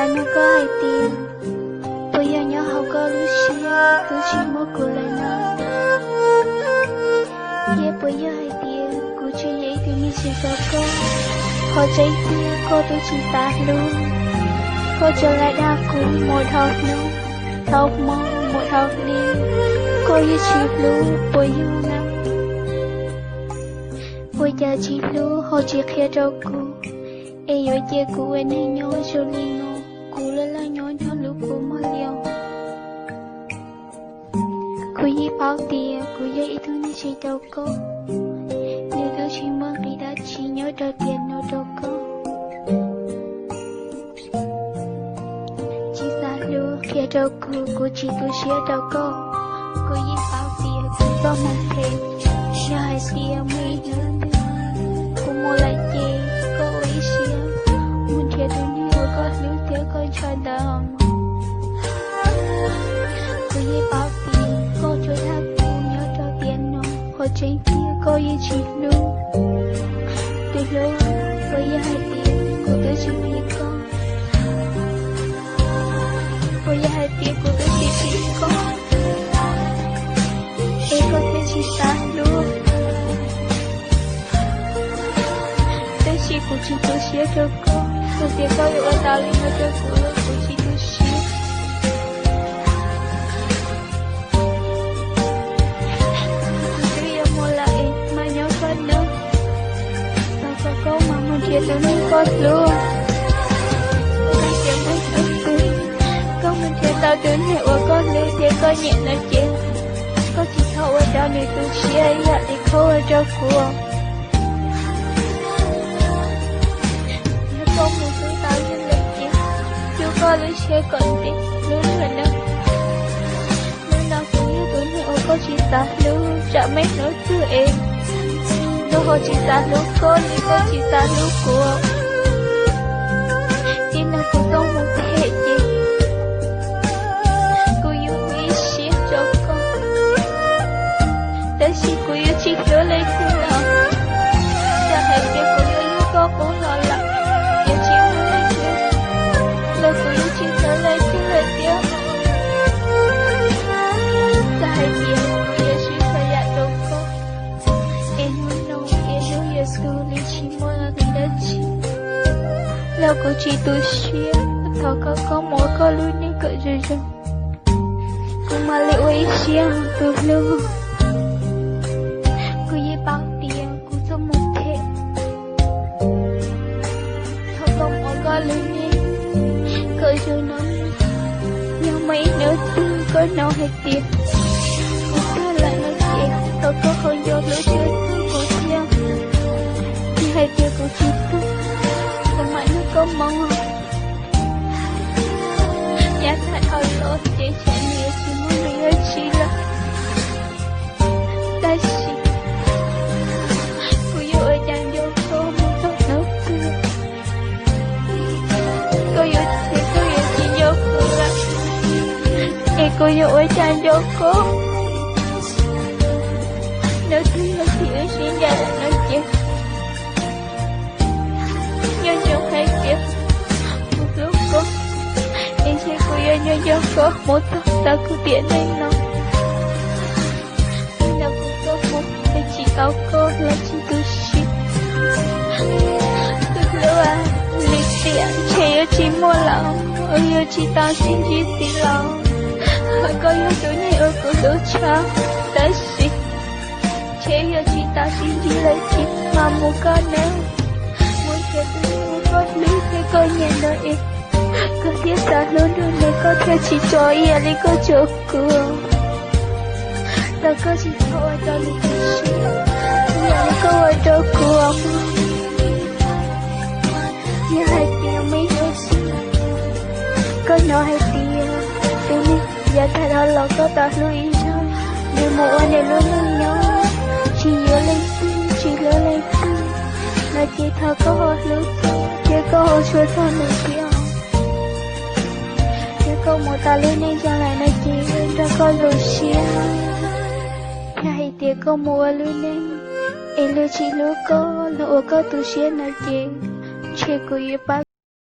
là nó có hai tiền. Bây giờ nhỏ học có lúc xia, tôi chỉ muốn cô lại nó. Yeah, bây giờ hai tiền, cô chỉ vậy thì mình chỉ có cô. Họ cháy tia, cô tôi chỉ ta luôn. Cô trở lại đa cũng một học nữa, học mong một học đi. Cô như chỉ luôn, bây giờ nào. Bây giờ chỉ luôn, họ chỉ khía cho cô. Ê yo che cô anh hay nhớ cho lino, cô là nhớ lúc cô mà liều. Cô yi bao tiền, cô yi ít thứ như chỉ đâu có. Nếu tôi chỉ mong đi đã chỉ nhớ cho tiền nó đâu có. Chỉ xa luôn khía cho cô chỉ tôi xía đâu có. Cô yi bao tiền, cô có mong thêm, cho hai tiền mấy nữa. Cô mua lại chê. Muốn thiệt tôi đi hồi có nếu tiếc con trai đầm. Cô yi bao tiền, cô cho thác cô nhớ cho tiền nó. Hồi trên kia cô yi chỉ luôn. Từ lúc cô yi hai tiền, cô tới chỉ biết con. Cô yi hai tiền, cô tới chỉ biết con. Ê có thể chỉ ta luôn. Tới chỉ cô chỉ tôi xía cho cô. Tôi tiếc có yêu ở tao lên cho cô chỉ tôi xía. Tôi yêu mua lại mà nhớ con nữa. Tao có câu mà muốn thiệt tôi nên có luôn. Tôi tiếc mấy ức tôi. Câu mình thiệt tao đến hệ ở con lưu thiệt có nhẹ là chết. Có chỉ thâu ở đó này tôi xía dạ thì khâu ở cho cô. Không một thứ tao như lịch chị. Chú có lúc xe còn tiền lúc rồi đâu. Lúc nào cũng như tôi hiểu có chị ta lúc chả mấy nói thứ em. Lúc họ chị ta lúc có nhưng có chị ta lúc của. Thì nào cũng không một thể gì. Cô yêu quý xe cho con. Tới khi cô yêu chị nhớ lấy thứ nào. Chả hẹn kia cô yêu con cũng lo lắng. Lời của yêu chị trở lại chứ lời tiếc. Cả hai tiền của yêu chị phải dạy đâu có. Em muốn nông em yêu yêu sư lý chỉ muốn là người đã chi. Lời của chị tôi xuyên thọ có mỗi có lưu nên cỡ rồi rồi. Cũng mà liệu ấy xuyên từ lâu. Cô yi bao tiền cũng sống một thế. Thọ có mỗi có lưu nên cỡ rồi nó. Nhưng mấy nữa tư có nào hay tiền. Tư lại nói chuyện thọ có không vô lối chơi tư của thiên. Thì hay tiền của chị tư. Còn mãi nó có mong không. Nhát thật hồi lỗi để chạy nhiều chỉ muốn mình ơi chị là. Đã chị. Cô yêu ơi chẳng vô cô muốn tốt nấu cưa. Cô yêu thì cô yêu chị vô cô là. Ê cô yêu ơi chẳng vô cô. Nếu thương là chị ơi xin ra là nói chuyện. Nhưng trong hai kia một lúc cô. Em sẽ cô yêu nhau do có một tóc ta cứ tiện lên nó. Nhưng nào cũng có một để chỉ cao cô là chị cứ ship. Tức lâu à, lịch tiện trẻ yêu chị mua lòng. Ôi yêu chị ta xin chị xin lòng. Hỏi có yêu tối này ôi cô đố cho ta xin. Trẻ yêu chị ta xin chị lấy chị mà mua con nếu. Muốn chết muốn có lý thì coi nhẹ nơi em. Có thiết xa lớn hơn này có thể chỉ cho yên đi có chỗ cửa. Ta có chỉ thôi cho lý thì xí. Nhà đi có ở chỗ cửa. Nhà hai tiền mấy đôi xí. Có nó hai tiền. Tôi đi giờ thay đó là có ta lưu ý cho. Để mùa này luôn luôn nhớ. Chỉ nhớ lên tư, chỉ nhớ lên tư. Là chỉ thơ có hồ lưu tư. Chỉ có hồ chúa thơ nổi kia. Câu một ta lên nên cho lại nói chị ra coi rồi xia. Ngày tiệc câu mùa lên nên em lưu chị lưu có lụa có tu xia nói chị. Chị của yêu bác.